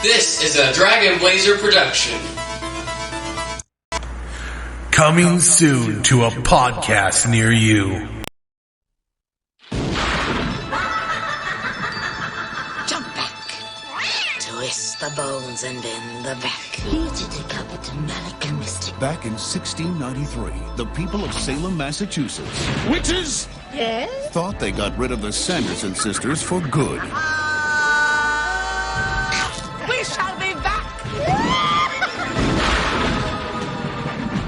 This is a Dragon Blazer production. Coming soon to a podcast near you. Jump back. Twist the bones and bend the back. Here to take up to Malika Mystic. Back in 1693, the people of Salem, Massachusetts Witches! Yes? thought they got rid of the Sanderson sisters for good. We shall be back.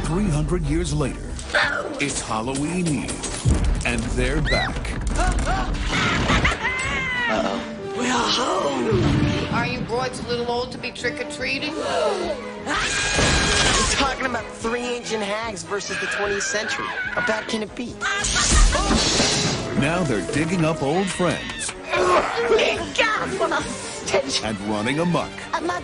300 years later, it's Halloween Eve, and they're back. We're home. Are you broads a little old to be trick-or-treating? We're talking about 3 ancient hags versus the 20th century. How bad can it be? Now they're digging up old friends God, what a stench. and running amok, Come on.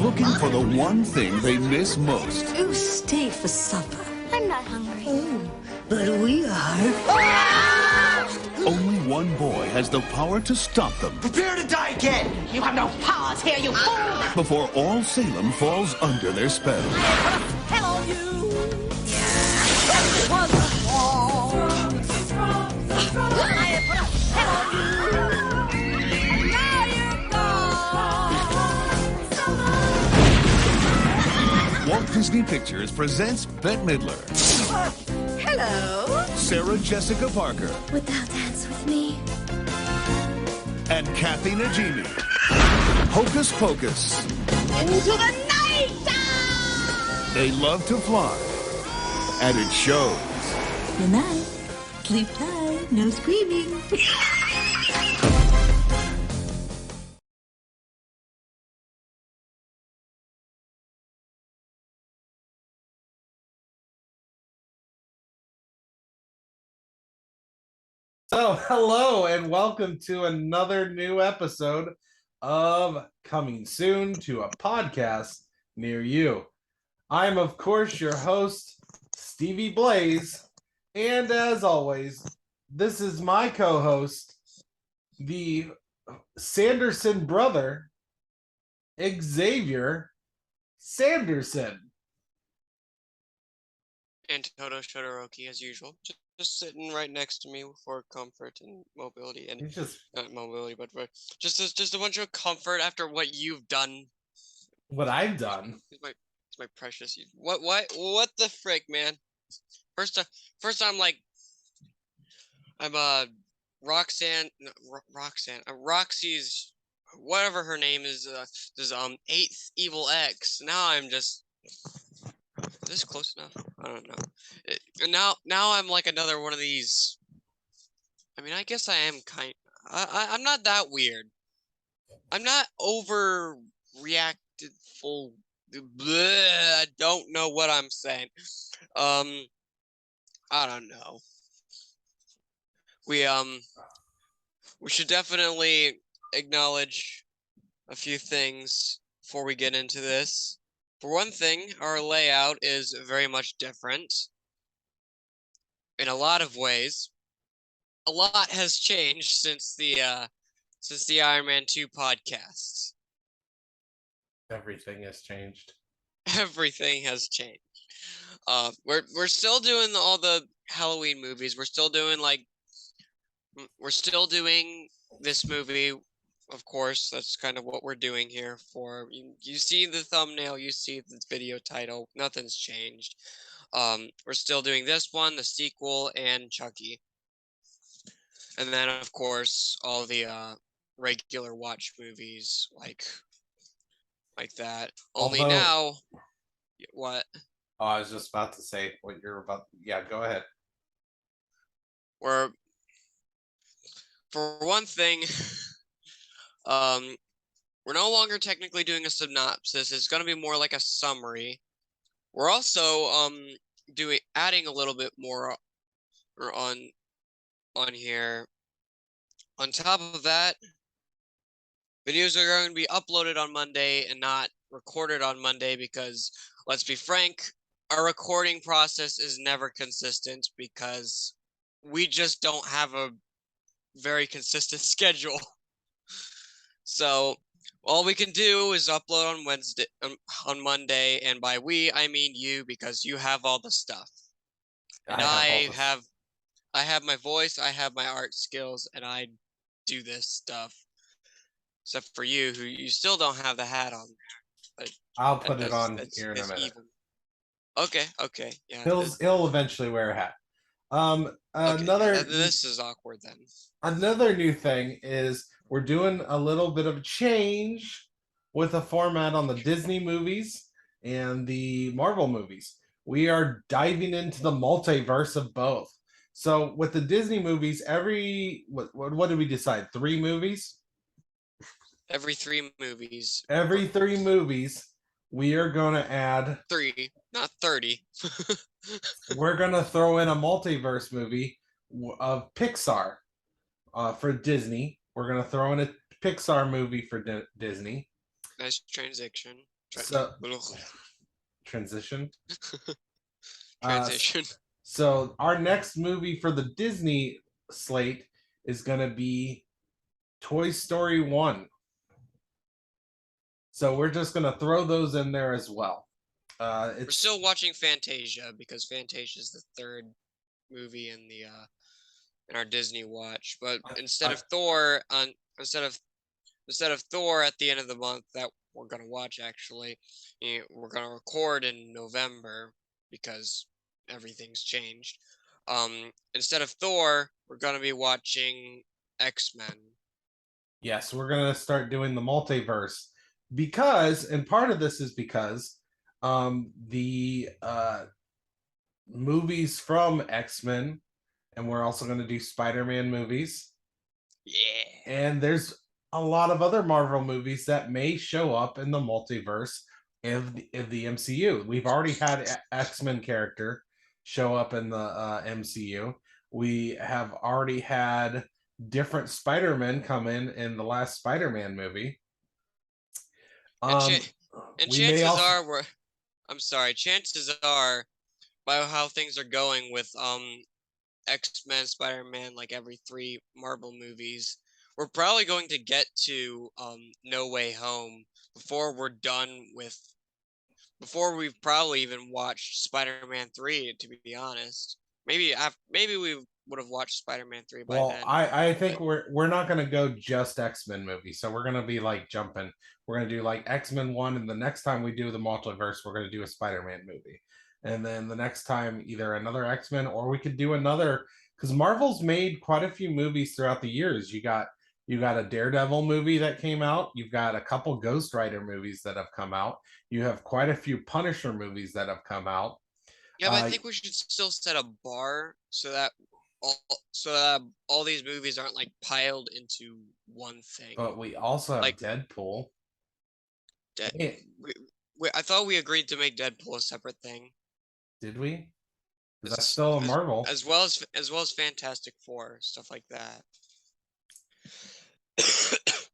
looking for the one thing they miss most. Who stayed for supper? I'm not hungry. Oh, but we are. Only one boy has the power to stop them Prepare to die again! You have no powers here, you fool! before all Salem falls under their spell. Hello, you. Walt Disney Pictures presents Bette Midler, Hello. Sarah Jessica Parker, Would thou dance with me? and Kathy Najimy. Hocus Pocus. Into the night. They love to fly, and it shows. Good night. Sleep tight. No screaming. So, hello and welcome to another new episode of Coming Soon to a Podcast Near You. I'm, of course, your host, Stevie Blaze, and as always, this is my co-host, the Sanderson brother, Xavier Sanderson. And Toto Shodoroki, as usual. Just sitting right next to me for comfort and mobility. And He's just not mobility, but just a bunch of comfort after what you've done. what I've done. It's my precious. What the frick, man? First I'm like, I'm Roxy's, whatever her name is, this 8th evil X. Now I'm just. Is this close enough? I don't know. Now I'm like another one of these. I mean, I guess I am I'm not that weird. I'm not overreacted full. Bleh, I don't know what I'm saying. I don't know. We should definitely acknowledge a few things before we get into this. For one thing, our layout is very much different. In a lot of ways. A lot has changed since the Iron Man 2 podcast. Everything has changed. Everything has changed. We're still doing all the Halloween movies. We're still doing this movie. Of course, that's kind of what we're doing here for. You see the thumbnail, you see the video title, nothing's changed. We're still doing this one, the sequel, and Chucky. And then, of course, all the regular watch movies like that. Only now... What? Oh, I was just about to say what you're about. Yeah, go ahead. For one thing... we're no longer technically doing a synopsis. It's going to be more like a summary. We're also adding a little bit more on here. On top of that, videos are going to be uploaded on Monday and not recorded on Monday because, let's be frank, our recording process is never consistent because we just don't have a very consistent schedule. So All we can do is upload on Wednesday, on Monday, and by we I mean you because you have all the stuff, and I have my voice, I have my art skills, and I do this stuff. Except for you, who you still don't have the hat on. But I'll put it on here in a minute. Evil. Okay, yeah. He'll eventually wear a hat. Okay, this is awkward then. Another new thing is we're doing a little bit of change with the format on the Disney movies and the Marvel movies. We are diving into the multiverse of both. So with the Disney movies, what did we decide? 3 movies? Every 3 movies. Every 3 movies, we are going to add 3, not 30. We're going to throw in a multiverse movie of Pixar for Disney. We're going to throw in a Pixar movie for Disney. Nice transition. Transition. Transition. So our next movie for the Disney slate is going to be Toy Story 1. So we're just going to throw those in there as well. We're still watching Fantasia because Fantasia is the 3rd movie in our Disney watch. But instead of Thor at the end of the month that we're gonna watch, actually, we're gonna record in November because everything's changed. Instead of Thor, we're gonna be watching X-Men. Yes, we're gonna start doing the multiverse because, and part of this is because the movies from X-Men, and we're also going to do Spider-Man movies. Yeah. And there's a lot of other Marvel movies that may show up in the multiverse of the MCU. We've already had X-Men character show up in the MCU. We have already had different Spider-Men come in the last Spider-Man movie. Chances are, by how things are going with X-Men, Spider-Man, like every 3 Marvel movies, we're probably going to get to No Way Home before we've probably even watched Spider-Man 3, to be honest. Maybe we would have watched Spider-Man 3 by then. I think we're not going to go just X-Men movies. So we're going to be like jumping. We're going to do like X-Men 1, and the next time we do the multiverse, we're going to do a Spider-Man movie. And then the next time, either another X-Men, or we could do another, because Marvel's made quite a few movies throughout the years. You got a Daredevil movie that came out. You've got a couple Ghost Rider movies that have come out. You have quite a few Punisher movies that have come out. Yeah, but I think we should still set a bar so that all these movies aren't like piled into one thing. But we also have like Deadpool. I thought we agreed to make Deadpool a separate thing. Did we? That's still a Marvel. As well as Fantastic Four, stuff like that.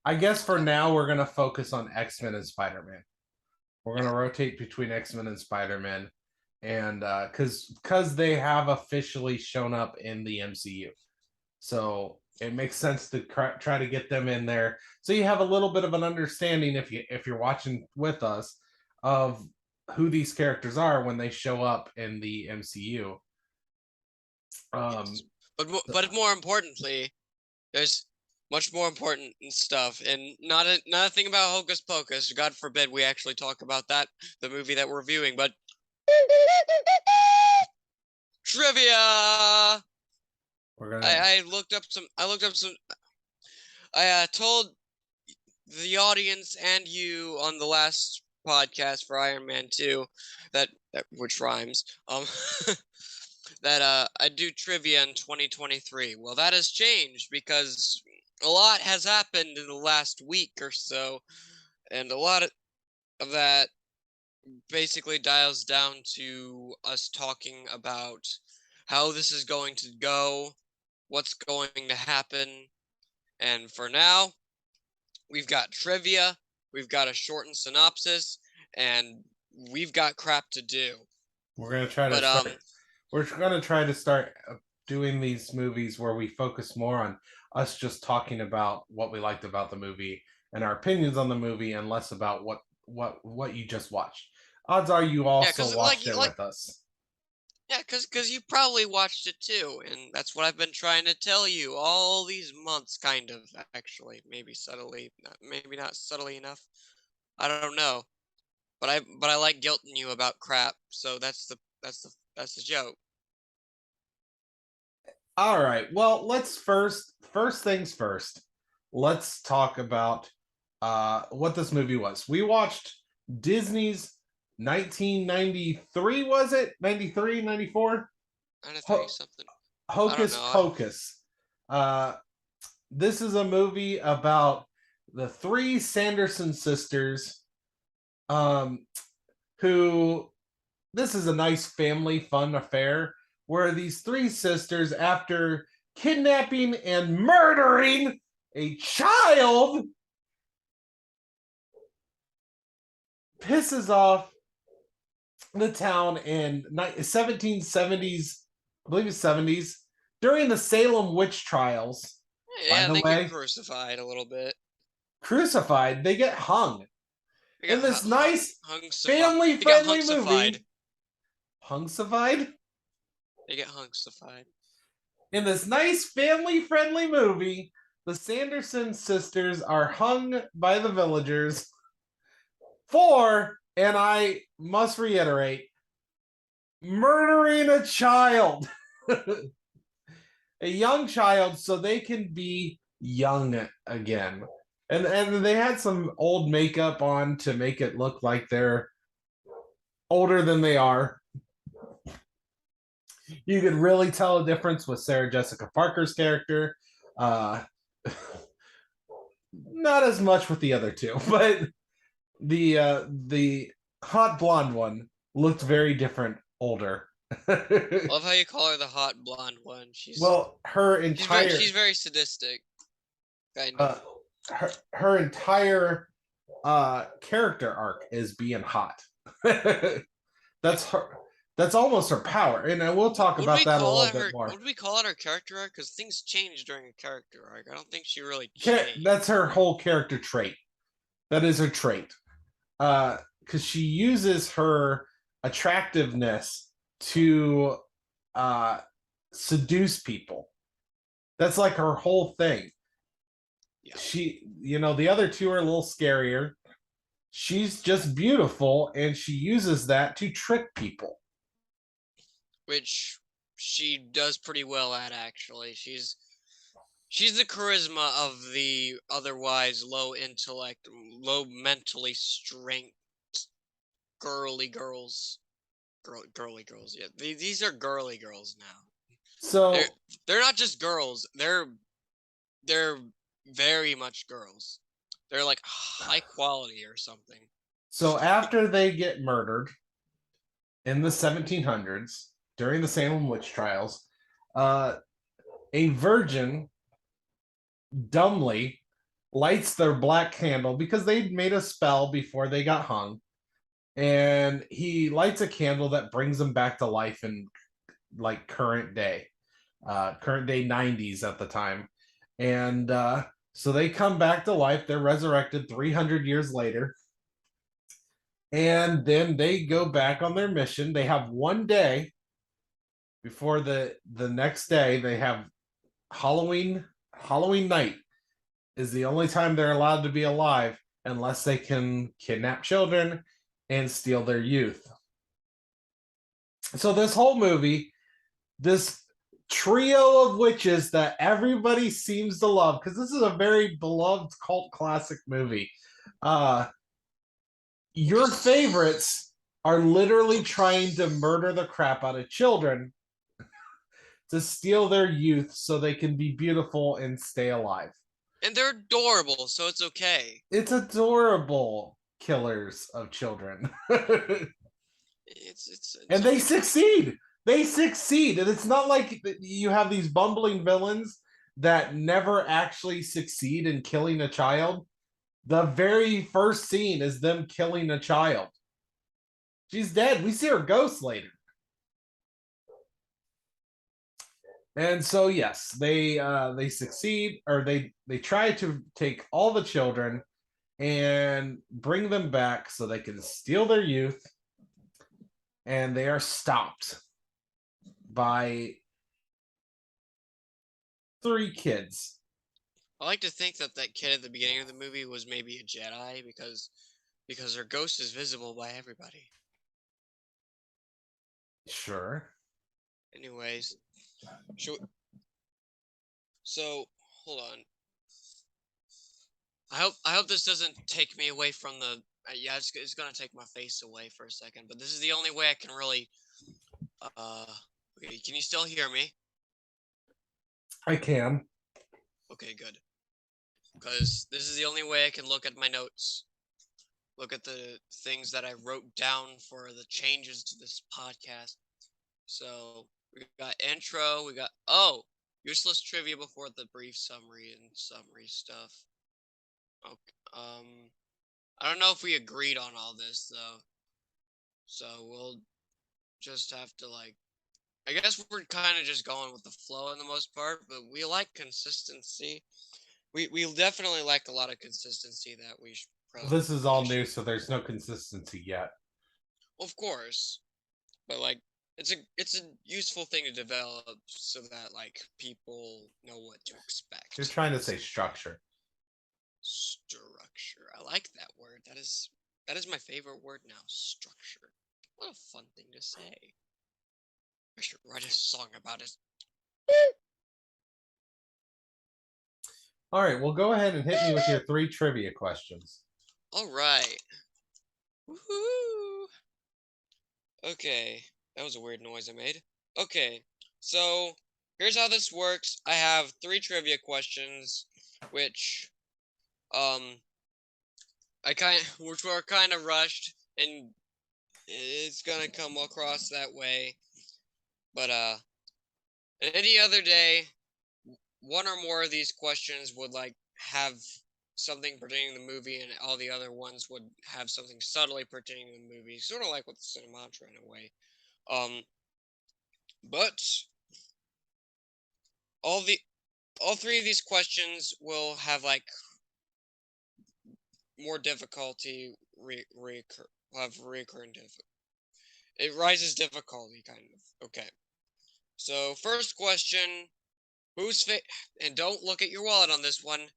I guess for now we're gonna focus on X-Men and Spider-Man. We're gonna rotate between X-Men and Spider-Man, and because they have officially shown up in the MCU, so it makes sense to try to get them in there, so you have a little bit of an understanding if you're watching with us of who these characters are when they show up in the MCU. But more importantly, there's much more important stuff, and not a thing about Hocus Pocus. God forbid we actually talk about that, the movie that we're reviewing, but trivia. I looked up some. I told the audience and you on the last podcast for Iron Man 2 that which rhymes that I do trivia in 2023. Well, that has changed because a lot has happened in the last week or so, and a lot of that basically dials down to us talking about how this is going to go, what's going to happen, and for now, we've got trivia, we've got a shortened synopsis, and we've got crap to do. We're gonna try to start. We're gonna try to start doing these movies where we focus more on us just talking about what we liked about the movie and our opinions on the movie, and less about what you just watched. Odds are you also watched it with us. Yeah, because you probably watched it too, and that's what I've been trying to tell you all these months, kind of, actually. Maybe subtly, maybe not subtly enough. I don't know. But I like guilting you about crap, so that's the joke. All right. Well, let's first things first. Let's talk about what this movie was. We watched Disney's 1993, was it? 93, 94? 93 something. Hocus Pocus. This is a movie about the three Sanderson sisters, who, this is a nice family fun affair where these three sisters, after kidnapping and murdering a child, pisses off the town in 1770s, I believe it's 70s, during the Salem witch trials. Yeah, they get crucified a little bit. Crucified? They get hung. In this nice family-friendly movie. Hungsified? They get hungsified. In this nice family-friendly movie, the Sanderson sisters are hung by the villagers for, and I must reiterate, murdering a child. A young child, so they can be young again. And they had some old makeup on to make it look like they're older than they are. You could really tell a difference with Sarah Jessica Parker's character. Not as much with the other two, but the hot blonde one looked very different, older. I love how you call her the hot blonde one. She's very sadistic, kind of. Her entire character arc is being hot. That's her. That's almost her power, and we'll talk about that a little bit more. Would we call it her character arc? Because things change during a character arc. I don't think she really changed. That's her whole character trait. That is her trait. Because she uses her attractiveness to seduce people. That's like her whole thing. Yeah. The other two are a little scarier. She's just beautiful, and she uses that to trick people. Which she does pretty well at, actually. She's the charisma of the otherwise low intellect, low mentally strength girly girls. Girly girls, yeah. These are girly girls now. So they're not just girls. They're very much girls. They're like high quality or something. So after they get murdered in the 1700s during the Salem witch trials, a virgin dumbly lights their black candle because they'd made a spell before they got hung, and he lights a candle that brings them back to life in like current day 90s at the time. And so they come back to life. They're resurrected 300 years later. And then they go back on their mission. They have one day before the next day. They have Halloween night is the only time they're allowed to be alive, unless they can kidnap children and steal their youth. So this whole movie, this trio of witches that everybody seems to love, because this is a very beloved cult classic movie. Your favorites are literally trying to murder the crap out of children to steal their youth so they can be beautiful and stay alive. And they're adorable, so it's okay. It's adorable killers of children. And they succeed. They succeed. And it's not like you have these bumbling villains that never actually succeed in killing a child. The very first scene is them killing a child. She's dead. We see her ghost later. And so, yes, they succeed, or they try to take all the children and bring them back so they can steal their youth. And they are stopped by 3 kids. I like to think that that kid at the beginning of the movie was maybe a Jedi because her ghost is visible by everybody. Sure. Anyways, so hold on. I hope this doesn't take me away from the. Yeah, it's gonna take my face away for a second, but this is the only way I can really. Okay, can you still hear me? I can. Okay, good. Because this is the only way I can look at my notes. Look at the things that I wrote down for the changes to this podcast. So we got intro, we got useless trivia before the brief summary and summary stuff. Okay, I don't know if we agreed on all this though. So we'll just have to I guess we're kind of just going with the flow in the most part, but we like consistency. We definitely like a lot of consistency that we should probably. This is all new, so there's no consistency yet. Of course, but it's a useful thing to develop so that people know what to expect. You're trying to say structure. Structure. I like that word. That is my favorite word now. Structure. What a fun thing to say. I should write a song about it. All right, well, go ahead and hit me with your 3 trivia questions. All right. Woohoo! Okay, that was a weird noise I made. Okay, so here's how this works. I have 3 trivia questions, which which were kind of rushed, and it's gonna come across that way. But any other day, one or more of these questions would have something pertaining to the movie, and all the other ones would have something subtly pertaining to the movie, sort of like with the Cinematra in a way. But all 3 of these questions will have more difficulty have recurring difficulty. It rises difficulty kind of. Okay. So first question, whose face, and don't look at your wallet on this one.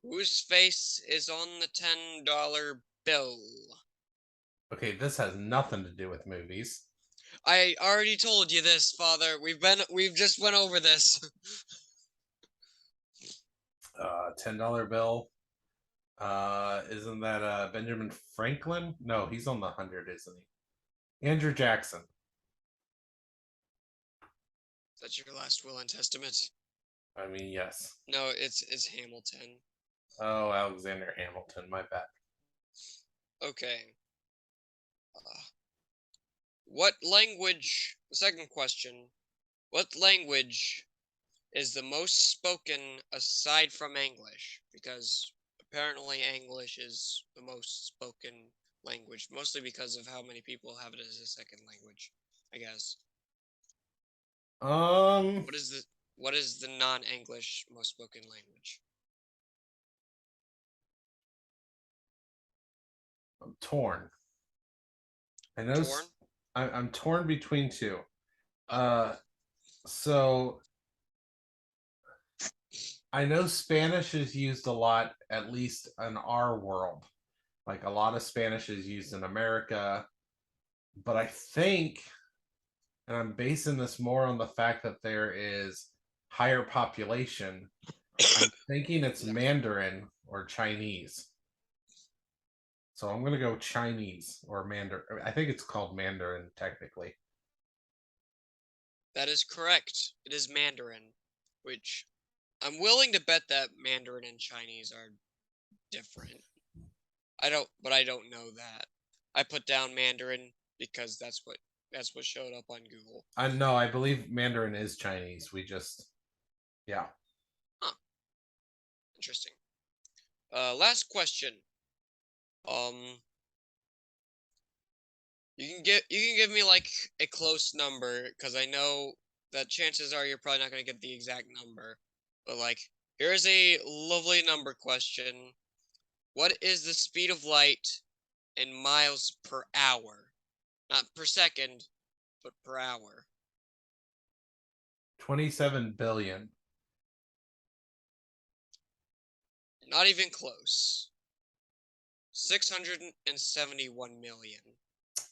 Whose face is on the $10 bill? Okay, this has nothing to do with movies. I already told you this, Father. We've just went over this. $10 bill. Isn't that Benjamin Franklin? No, he's on the 100, isn't he? Andrew Jackson. That's your last will and testament? I mean, yes. No, it's Hamilton. Oh, Alexander Hamilton, my bad. Okay. What language, the second question, what language is the most spoken aside from English? Because apparently English is the most spoken language, mostly because of how many people have it as a second language, I guess. What is the non-English most spoken language? I'm torn. I know. Torn? I'm torn between 2. So I know Spanish is used a lot, at least in our world. Like a lot of Spanish is used in America, but I think, and I'm basing this more on the fact that there is higher population, I'm thinking it's Mandarin or Chinese. So I'm going to go Chinese or Mandarin. I think it's called Mandarin, technically. That is correct. It is Mandarin, which I'm willing to bet that Mandarin and Chinese are different. I don't know that. I put down Mandarin because that's what showed up on Google. I believe Mandarin is Chinese. Yeah. Huh. Interesting. Last question. You can give me a close number, because I know that chances are you're probably not gonna get the exact number. But here's a lovely number question. What is the speed of light in miles per hour? Not per second, but per hour. 27 billion. Not even close. 671 million.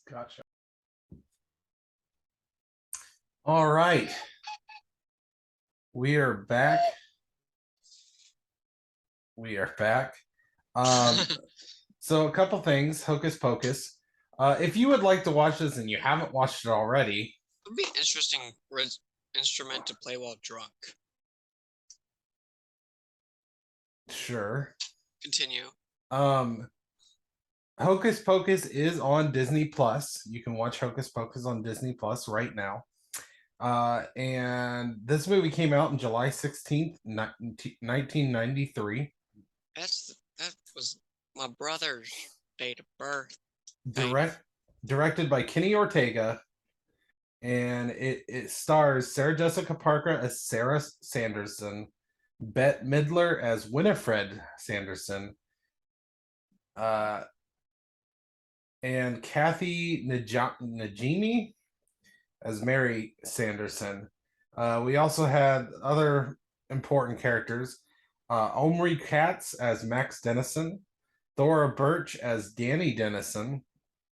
Gotcha. All right. We are back. So a couple things. Hocus Pocus. If you would like to watch this and you haven't watched it already, It would be an interesting instrument to play while drunk. sure. Continue. Hocus Pocus is on Disney Plus. You can watch Hocus Pocus on Disney Plus right now. And this movie came out on July 16th, 1993. That was my brother's date of birth. Directed by Kenny Ortega. And it stars Sarah Jessica Parker as Sarah Sanderson, Bette Midler as Winifred Sanderson, and Kathy Najimy as Mary Sanderson. We also had other important characters. Omri Katz as Max Dennison, Thora Birch as Danny Dennison,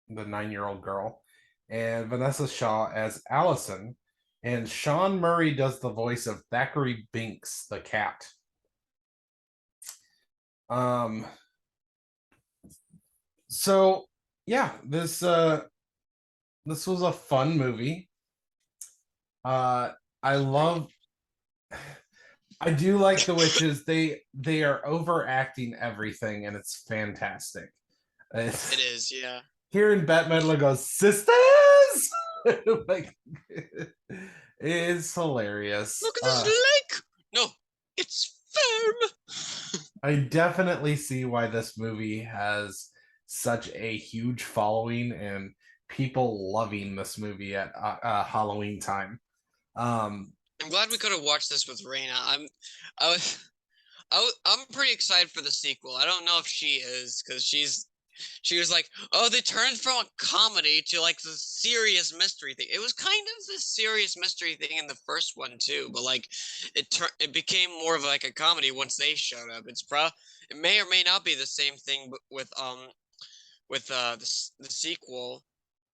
the 9-year-old girl, and Vanessa Shaw as Allison. And Sean Murray does the voice of Thackeray Binks, the cat. So yeah, this was a fun movie. I do like the witches. They are overacting everything, and it's fantastic. It is, yeah. Hearing Bette Midler go, sisters, like it is hilarious. Look at this lake. No, it's firm. I definitely see why this movie has such a huge following and people loving this movie at Halloween time. I'm glad we could have watched this with Raina. I'm pretty excited for the sequel. I don't know if she is, because she was like, oh, they turned from a comedy to like the serious mystery thing. It was kind of the serious mystery thing in the first one too, but like it became more of like a comedy once they showed up. It may or may not be the same thing with the sequel,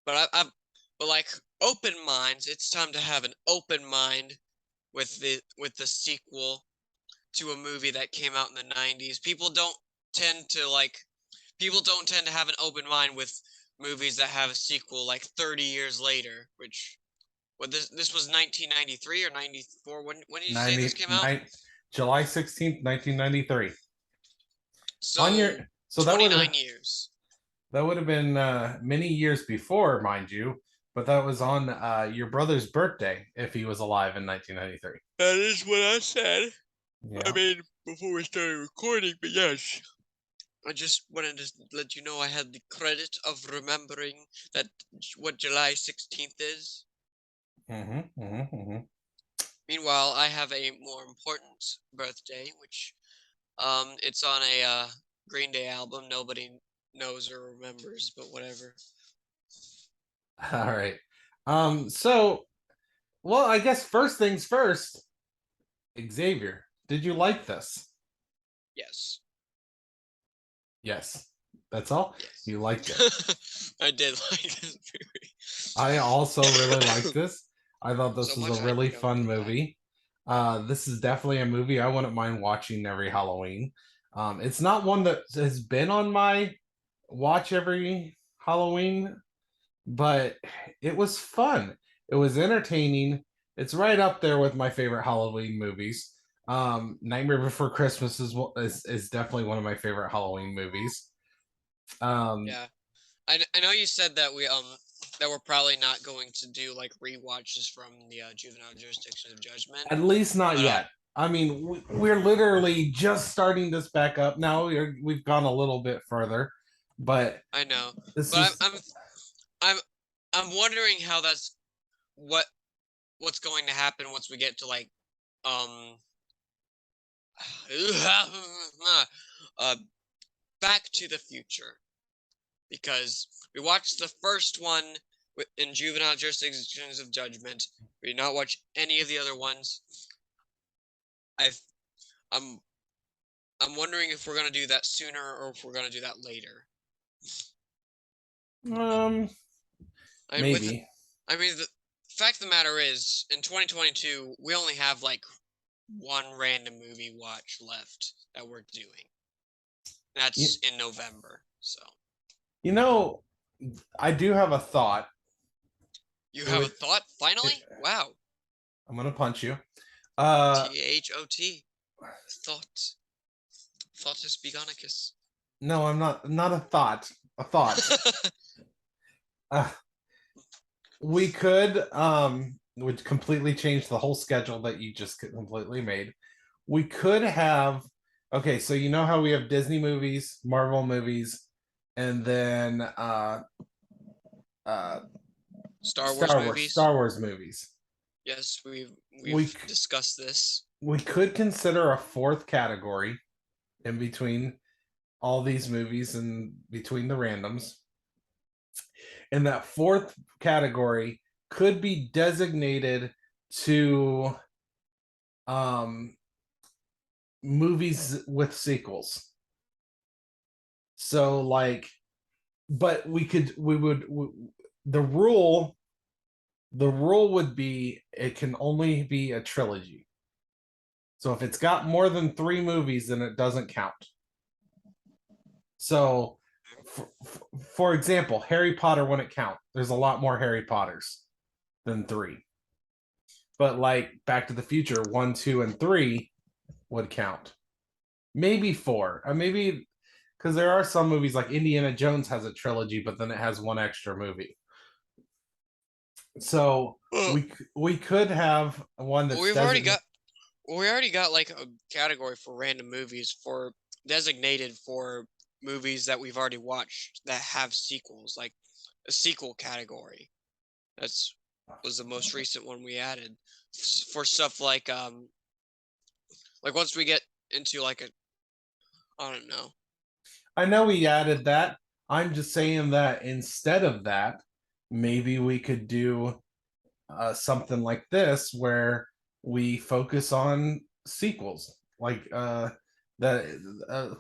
but but like open minds. It's time to have an open mind with the sequel to a movie that came out in the 90s. People don't tend to have an open mind with movies that have a sequel like 30 years later, which this was 1993 or 94. When did you say this came out? July 16th, 1993. So, so 29 years. That would have been many years before, mind you, but that was on your brother's birthday if he was alive in 1993. That is what I said. Yeah. I mean, before we started recording, but yes. I just wanted to let you know I had the credit of remembering what July 16th is. Meanwhile, I have a more important birthday, which it's on a Green Day album nobody knows or remembers, but whatever. All right. Well, I guess first things first, Xavier, did you like this? Yes. Yes. That's all? Yes. You liked it. I did like this movie. I also really liked this. I thought this So was much a I really don't fun know movie. This is definitely a movie I wouldn't mind watching every Halloween. It's not one that has been on my watch every Halloween, but it was fun. It was entertaining. It's right up there with my favorite Halloween movies. Nightmare Before Christmas is definitely one of my favorite Halloween movies. Yeah, I know you said that we're probably not going to do like rewatches from the Juvenile Jurisdiction of Judgment. At least not yet. I mean, we're literally just starting this back up now. We've gone a little bit further, but I know. I'm wondering how what's going to happen once we get to like Back to the Future, because we watched the first one in Juvenile Jurisdictions of Judgment. We did not watch any of the other ones. I'm wondering if we're gonna do that sooner or if we're gonna do that later. Maybe. The fact of the matter is, in 2022, we only have like one random movie watch left that we're doing. That's in November. So. I do have a thought. You have a thought? Finally? Wow. I'm gonna punch you. THOT. Thought. Thoughtus begonicus. No, I'm not a thought. A thought. We could would completely change the whole schedule that you just completely made. We could have, okay, so you know how we have Disney movies, Marvel movies, and then Star Wars movies. Yes, we've discussed this. We could consider a fourth category in between all these movies and between the randoms. And that fourth category could be designated to movies with sequels. So like, but the rule would be it can only be a trilogy. So if it's got more than 3 movies, then it doesn't count. So for example, Harry Potter wouldn't count. There's a lot more Harry Potters than 3. But like Back to the Future 1, 2, and 3 would count. Maybe 4. Maybe because there are some movies like Indiana Jones has a trilogy, but then it has 1 extra movie. So we could have one that's we already got like a category for random movies for designated for movies that we've already watched that have sequels, like a sequel category. Was the most recent one we added for stuff like once we get into like I don't know. I know we added that. I'm just saying that instead of that, maybe we could do something like this where we focus on sequels, like the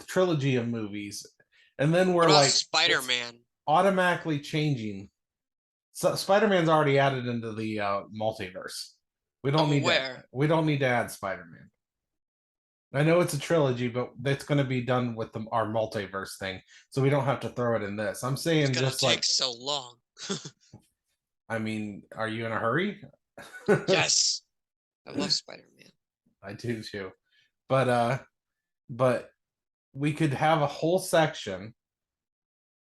trilogy of movies, and then we're like Spider-Man automatically changing. So Spider-Man's already added into the multiverse. We don't need to add Spider-Man. I know it's a trilogy, but that's going to be done with our multiverse thing, so we don't have to throw it in this. I'm saying it's just take so long. I mean, are you in a hurry? Yes, I love Spider-Man. I do too, but we could have a whole section.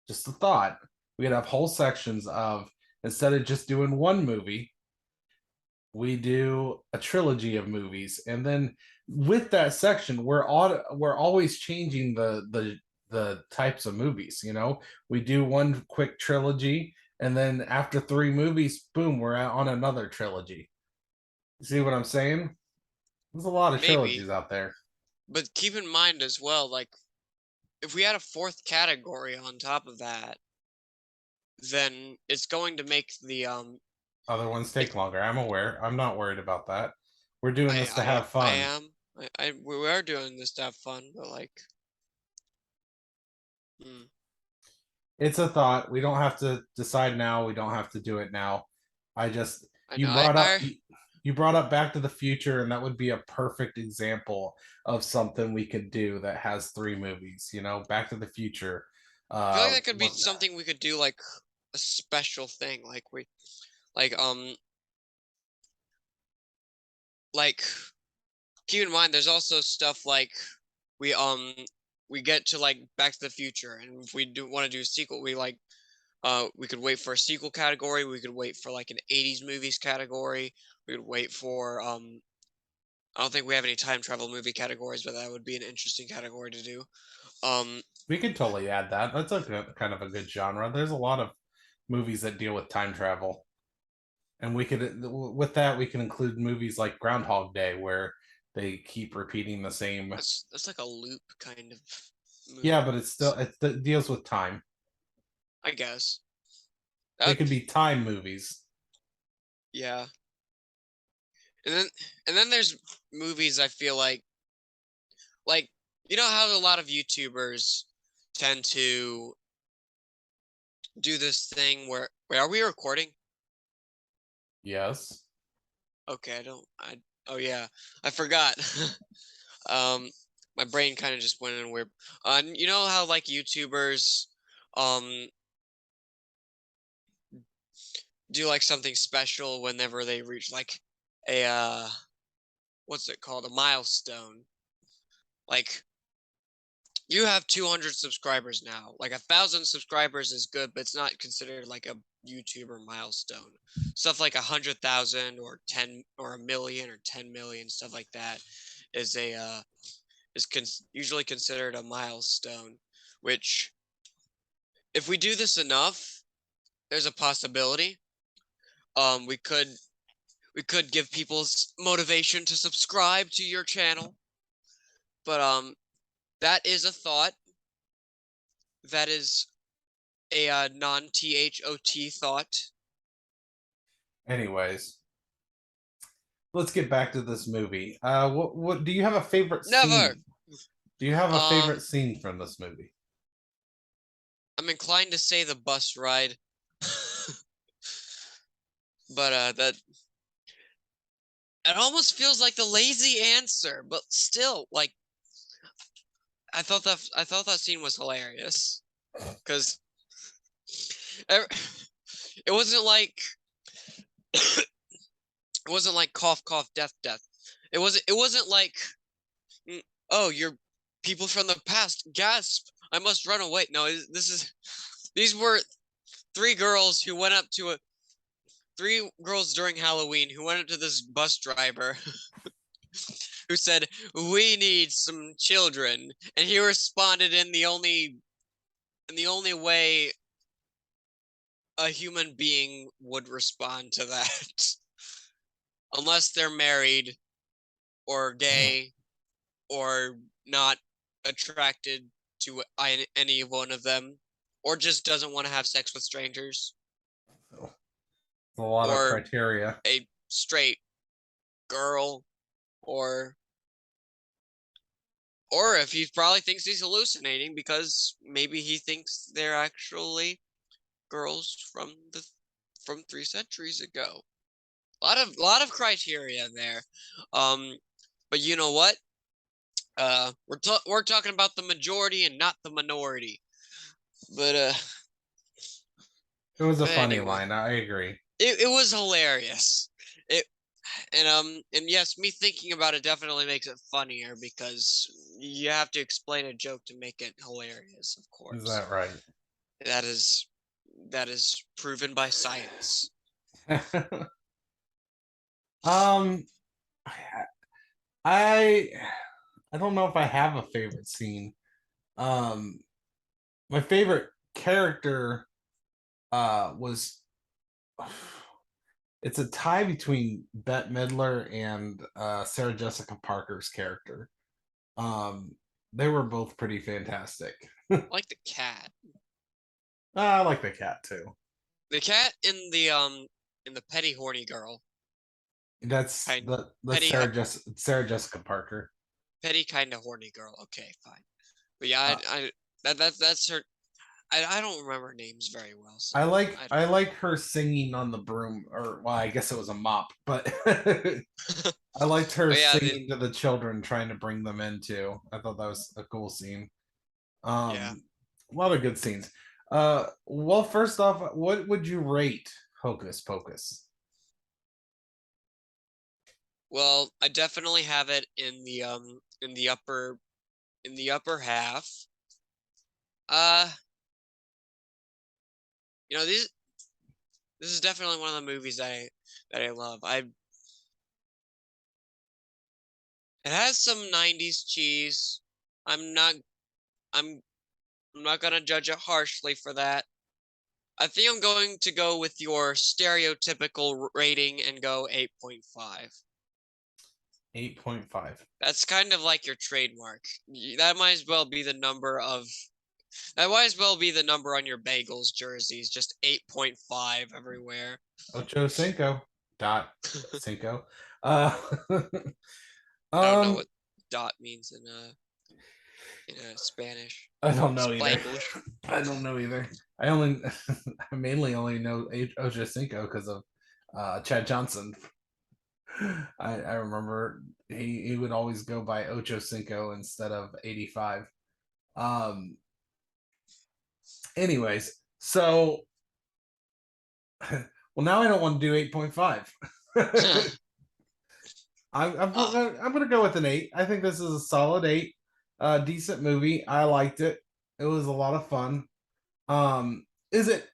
Just a thought. We could have whole sections of, instead of just doing one movie, we do a trilogy of movies, and then with that section, we're always changing the types of movies. You know, we do one quick trilogy, and then after 3 movies, boom, we're on another trilogy. See what I'm saying? There's a lot of trilogies out there. But keep in mind as well, like if we add a 4th category on top of that, then it's going to make the other ones take longer. I'm aware. I'm not worried about that. We're doing this to have fun. We are doing this to have fun, but like, it's a thought. We don't have to decide now. We don't have to do it now. You brought up Back to the Future, and that would be a perfect example of something we could do that has 3 movies. You know, Back to the Future. I feel like that could be something we could do, like a special thing, like keep in mind there's also stuff like we get to like Back to the Future, and if we do want to do a sequel, we could wait for a sequel category, we could wait for like an 80s movies category, we could wait for I don't think we have any time travel movie categories, but that would be an interesting category to do. We could totally add that. That's kind of a good genre. There's a lot of movies that deal with time travel. And we can include movies like Groundhog Day, where they keep repeating the same. That's like a loop kind of. Yeah, but it deals with time. I guess. They could be time movies. Yeah. And then there's movies I feel like you know how a lot of YouTubers tend to do this thing where wait, are we recording? Yes. Okay, oh yeah, I forgot. um my brain kind of just went in weird. You know how like YouTubers um do like something special whenever they reach like a what's it called? A milestone. Like you have 200 subscribers now. Like 1,000 subscribers is good, but it's not considered like a YouTuber milestone. Stuff like 100,000 or 10 or a million or 10 million, stuff like that, is usually considered a milestone. Which, if we do this enough, there's a possibility. We could give people motivation to subscribe to your channel. But that is a thought. That is a non-THOT thought. Anyways, let's get back to this movie. What do you have a favorite Never. scene? Do you have a favorite scene from this movie? I'm inclined to say the bus ride. But that it almost feels like the lazy answer, but still, like I thought that scene was hilarious because it wasn't like it wasn't like cough cough death death. It wasn't like oh, you're people from the past, gasp, I must run away. No, these were three girls during Halloween who went up to this bus driver who said, "We need some children," and he responded in the only way a human being would respond to that, unless they're married or gay or not attracted to any one of them, or just doesn't want to have sex with strangers. It's a lot of Or criteria. a straight girl, or if he probably thinks he's hallucinating because maybe he thinks they're actually girls from 3 centuries ago. A lot of criteria there. But you know what? We're talking about the majority and not the minority. But It was a but funny anyway, line. I agree. it was hilarious. And yes, me thinking about it definitely makes it funnier because you have to explain a joke to make it hilarious, of course. Is that right? That is proven by science. I don't know if I have a favorite scene. My favorite character was it's a tie between Bette Midler and Sarah Jessica Parker's character. They were both pretty fantastic. I like the cat. I like the cat too. The cat in the Petty Horny Girl. That's Petty, Sarah Jessica Parker. Petty kind of horny girl. Okay, fine. But yeah, that's her. I don't remember names very well. So I like her singing on the broom, or well, I guess it was a mop, but I liked her singing to the children, trying to bring them in too. I thought that was a cool scene. Yeah. A lot of good scenes. Well, first off, what would you rate Hocus Pocus? Well, I definitely have it in the upper half. You know, this is definitely one of the movies that I love. It has some 90s cheese. I'm not gonna judge it harshly for that. I think I'm going to go with your stereotypical rating and go 8.5. 8.5. That's kind of like your trademark. That might as well be the number of. That might as well be the number on your Bagels jerseys. Just 8.5 everywhere. Ocho Cinco. Dot Cinco. I don't know Um, what dot means in Spanish. I don't know either. Spanglish. I don't know either. I mainly only know Ocho Cinco because of Chad Johnson. I remember he would always go by Ocho Cinco instead of 85. Anyways, so well now I don't want to do 8.5. I'm gonna go with an 8. I think this is a solid 8. Decent movie. I liked it. It was a lot of fun. Is it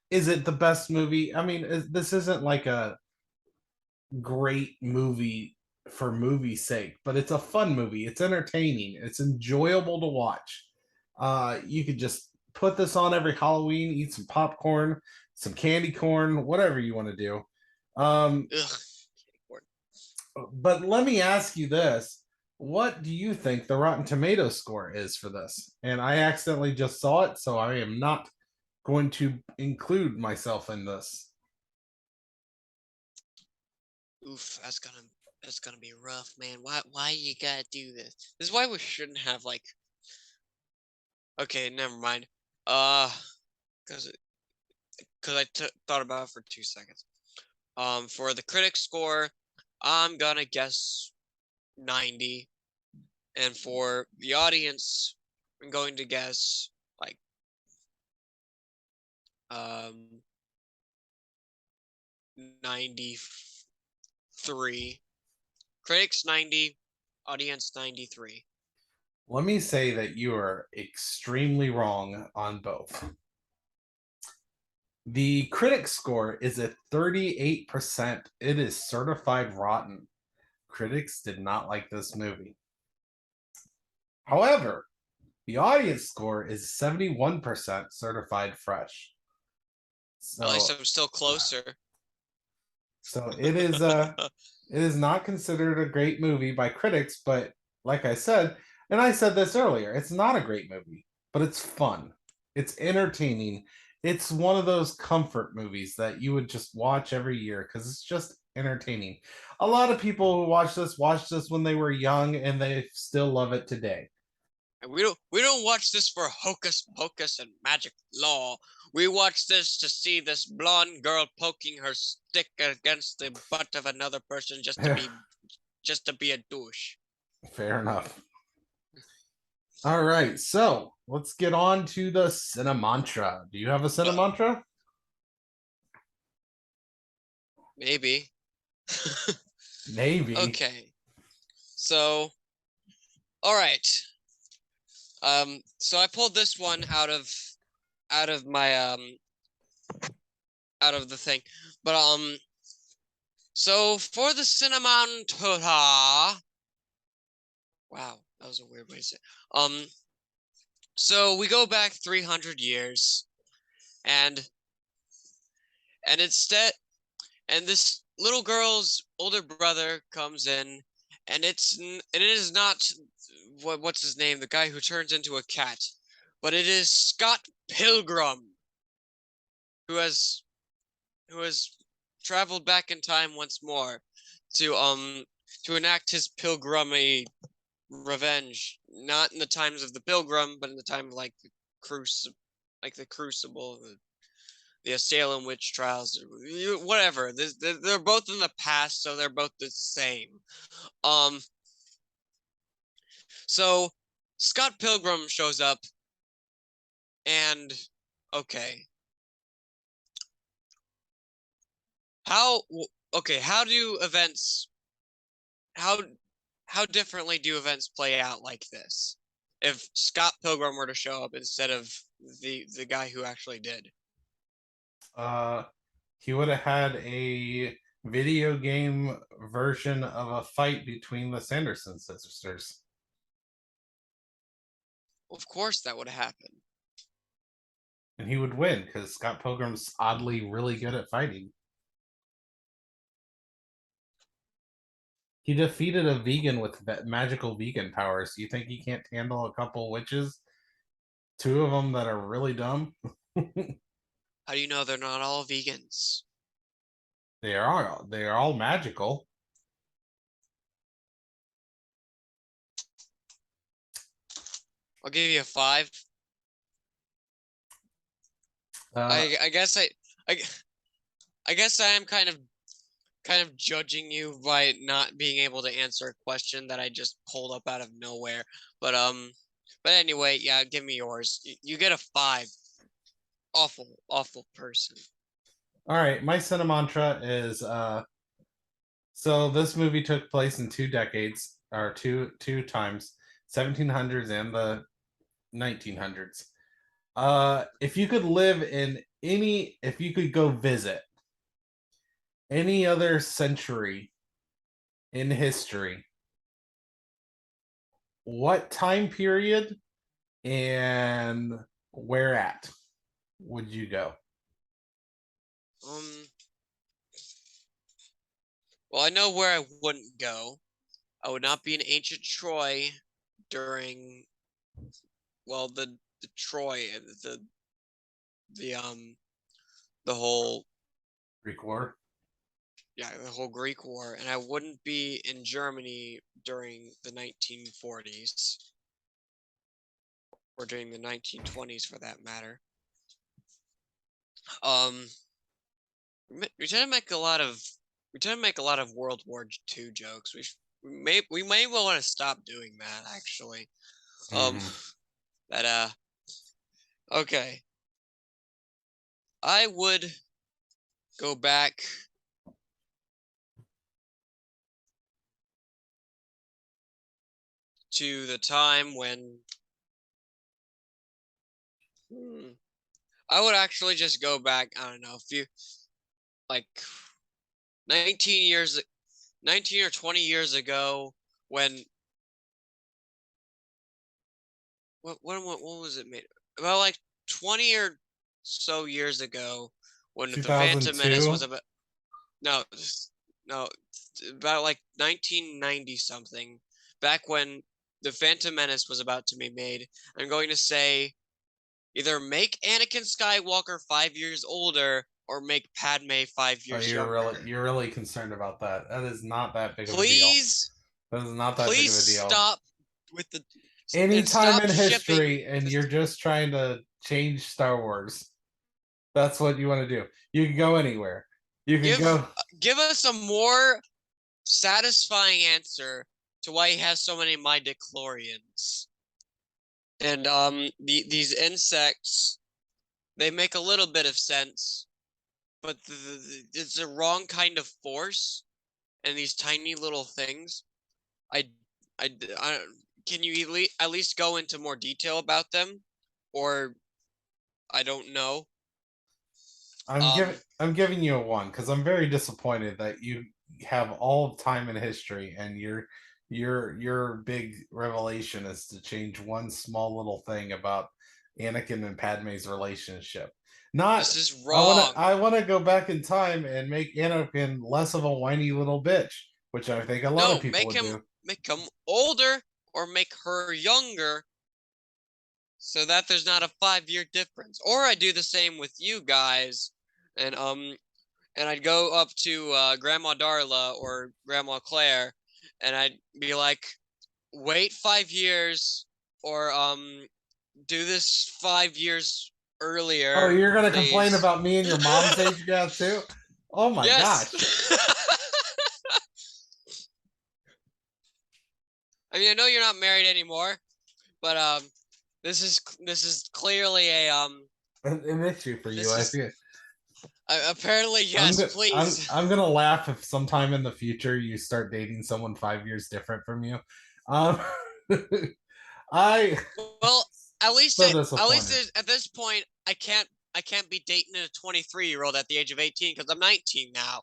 the best movie? I mean, this isn't like a great movie for movie's sake, but it's a fun movie. It's entertaining. It's enjoyable to watch. You could just put this on every Halloween, eat some popcorn, some candy corn, whatever you want to do. Ugh. But let me ask you this. What do you think the Rotten Tomatoes score is for this? And I accidentally just saw it, so I am not going to include myself in this. Oof, that's gonna be rough, man. Why you gotta do this? This is why we shouldn't have like. Okay, never mind. Cause I thought about it for 2 seconds. For the critic score, I'm gonna guess 90, and for the audience, I'm going to guess like 93. Critics 90, audience 93. Let me say that you are extremely wrong on both. The critic score is at 38%. It is certified rotten. Critics did not like this movie. However, the audience score is 71% certified fresh. At least So, I'm still closer. so it is not considered a great movie by critics, but like I said, and I said this earlier, it's not a great movie, but it's fun. It's entertaining. It's one of those comfort movies that you would just watch every year because it's just entertaining. A lot of people who watched this when they were young and they still love it today. And we don't watch this for Hocus Pocus and magic law. We watch this to see this blonde girl poking her stick against the butt of another person just to be a douche. Fair enough. All right, so let's get on to the Cinemantra. Do you have a Cinemantra? Maybe. Maybe. Okay. So, all right. So I pulled this one out of my out of the thing, but so for the Cinemantra. Wow, that was a weird way to say it. So we go back 300 years, and this little girl's older brother comes in, and it is not what's his name, the guy who turns into a cat, but it is Scott Pilgrim, who has traveled back in time once more to enact his pilgrimage revenge, not in the times of the Pilgrim, but in the time of like the Crucible, the Salem witch trials, whatever. They're both in the past, so they're both the same. So Scott Pilgrim shows up, and okay, how do events how differently do events play out like this if Scott Pilgrim were to show up instead of the guy who actually did? He would have had a video game version of a fight between the Sanderson sisters. Of course that would happen. And he would win because Scott Pilgrim's oddly really good at fighting. He defeated a vegan with magical vegan powers. Do you think he can't handle a couple witches? Two of them that are really dumb. How do you know they're not all vegans? They are all magical. I'll give you a 5. I guess I guess I am kind of judging you by not being able to answer a question that I just pulled up out of nowhere. But anyway, yeah, give me yours. You get a 5. Awful person. All right, my cinemantra is so this movie took place in 2 decades or two times, 1700s and the 1900s. If you could live in if you could go visit any other century in history, what time period and where at would you go? Well, I know where I wouldn't go. I would not be in ancient Troy during, well, the Troy, the whole Greek War. Yeah, the whole Greek War, and I wouldn't be in Germany during the 1940s or during the 1920s for that matter. We tend to make a lot of World War II jokes. We may well want to stop doing that actually. Okay. I would go back to the time when I would actually just go back, I don't know, like 19 or 20 years ago when what was it made? About like 20 or so years ago when the Phantom Menace was about about like 1990 something, back when the Phantom Menace was about to be made. I'm going to say either make Anakin Skywalker 5 years older or make Padme 5 years younger. You're really concerned about that. That is not that big of a deal. Please, that is not that big of a deal. Stop with the any time in history, and you're just trying to change Star Wars. That's what you want to do. You can go anywhere. You can give us a more satisfying answer to why he has so many midichlorians. And these insects, they make a little bit of sense, but it's the wrong kind of force, and these tiny little things. Can you at least go into more detail about them, or I don't know. I'm giving you a 1 because I'm very disappointed that you have all time in history and your big revelation is to change one small little thing about Anakin and Padme's relationship. This is wrong. I want to go back in time and make Anakin less of a whiny little bitch, which I think a lot of people would do. Make him older or make her younger, so that there's not a 5-year difference. Or I do the same with you guys, and I'd go up to Grandma Darla or Grandma Claire, and I'd be like, wait 5 years, or do this 5 years earlier. Oh, you're gonna complain about me and your mom's age gap too? Oh my gosh. I mean, I know you're not married anymore, but this is clearly an issue for you. I feel. Apparently, yes. Please. I'm gonna laugh if sometime in the future you start dating someone 5 years different from you. At least at this point, I can't be dating a 23-year-old at the age of 18 because I'm 19 now.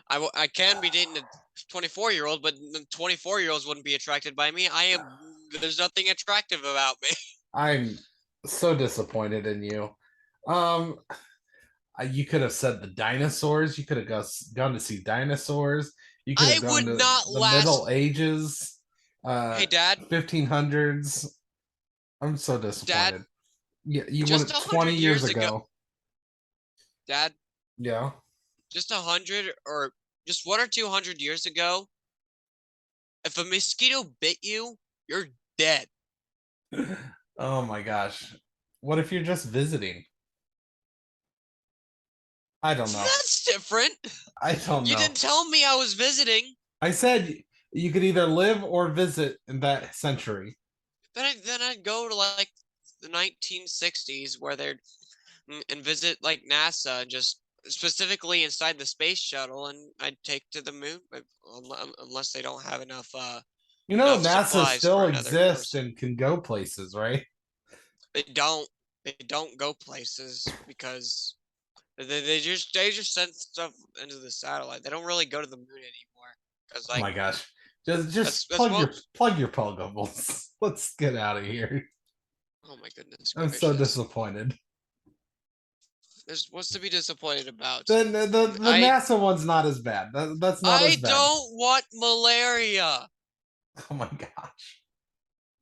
I can be dating a 24-year-old, but 24-year-olds wouldn't be attracted by me. There's nothing attractive about me. I'm so disappointed in you. You could have said the dinosaurs. You could have gone to see dinosaurs. You could have I gone would to not the last. Middle Ages, Hey, Dad. 1500s. I'm so disappointed. Dad, Yeah, you just went 100 20 years years ago. ago. Dad, Yeah. just 100 or just 1 or 200 years ago, if a mosquito bit you, you're dead. Oh my gosh. What if you're just visiting? I don't know. That's different. I don't You know. didn't tell me I was visiting. I said you could either live or visit in that century. Then I'd go to like the 1960s where they'd and visit like NASA and just specifically inside the space shuttle, and I'd take to the moon, unless they don't have enough You know, enough NASA supplies still for another exists person. and can go places, right? They don't go places because they just send stuff into the satellite. They don't really go to the moon anymore because Oh my gosh. Just that's plug your pluggables. Let's get out of here. oh my goodness I'm gracious. so disappointed. There's what's to be disappointed about? The NASA one's not as bad. That's not as I bad. don't want malaria. Oh my gosh.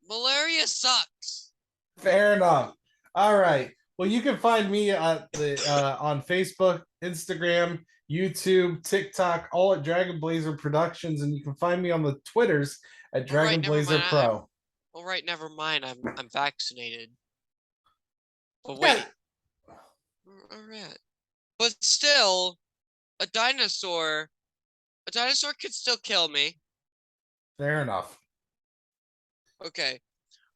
Malaria sucks. Fair enough. All right. Well, you can find me at on Facebook, Instagram, YouTube, TikTok, all at Dragon Blazer Productions, and you can find me on the Twitters at Dragon Blazer Pro. All right, never mind. I'm vaccinated. But wait. All right. But still, a dinosaur could still kill me. Fair enough. Okay.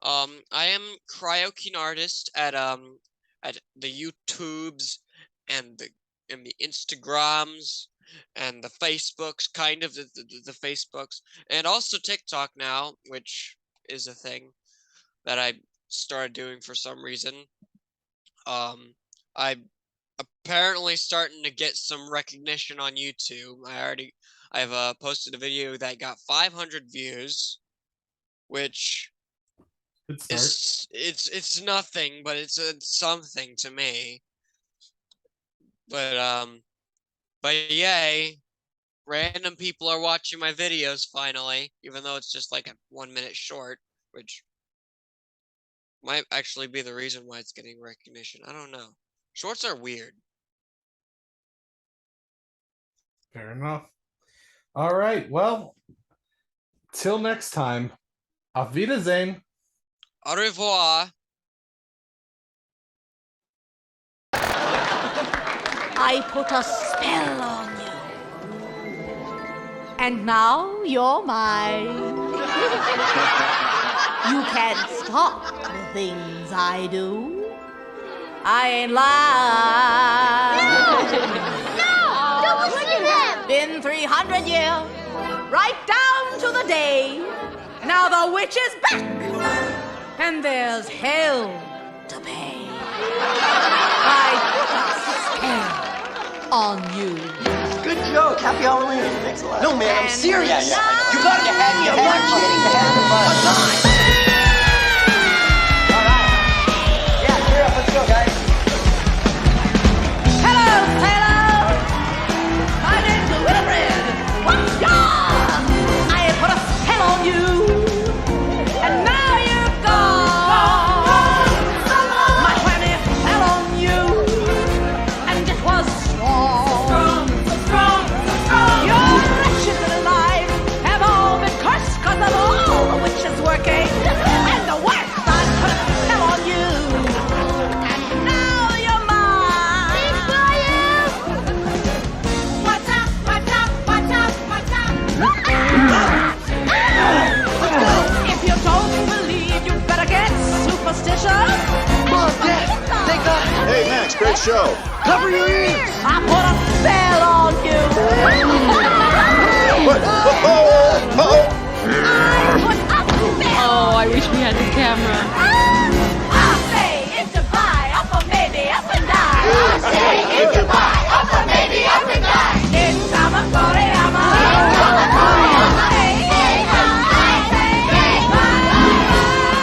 I am Cryokeen artist at the YouTubes and the Instagrams and the Facebooks, kind of the Facebooks, and also TikTok now, which is a thing that I started doing for some reason. I'm apparently starting to get some recognition on YouTube. I've posted a video that got 500 views, which it's nothing, but it's something to me. But yay, random people are watching my videos finally, even though it's just like a 1 minute short, which might actually be the reason why it's getting recognition. I don't know. Shorts are weird. Fair enough. All right. Well, till next time. Auf Wiedersehen. Au revoir. I put a spell on you. And now you're mine. You can't stop the things I do. I ain't lying. No! Don't listen to him! Been 300 years, right down to the day. Now the witch is back, and there's hell to pay. I put a spell on you. Good joke. Happy Halloween. Thanks a lot. No, man, I'm And serious. now You got your head kidding. All right. Yeah, cheer up. Let's go, guys. Hello, sailors! My name's Wilfred. What's y'all? I put a spell on you, and now you're gone. My twenty fell on you, and it was strong. Your wretched little lives have all been cursed 'cause of all the witches working, and the worst I put a spell on you, and now you're mine. What's up? What's up? What's up? What's up? If you don't believe, you better get superstitious. Mom, Dad, thank God. Hey, Max, great show. Cover your ears. I put a spell on you. What? Oh! I put a spell. Oh, I wish we had the camera. I say it's a buy, up or maybe up and down. I say it's a buy, up or maybe up and down. It's I'm a sorry, I'm a hey, hey, I say, hey, bye.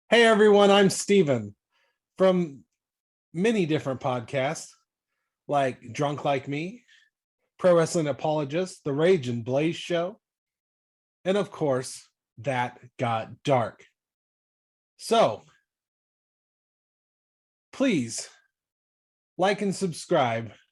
Hey everyone, I'm Steven from many different podcasts like Drunk Like Me, Pro Wrestling Apologist, The Rage and Blaze Show, and of course, That Got Dark. So, please like and subscribe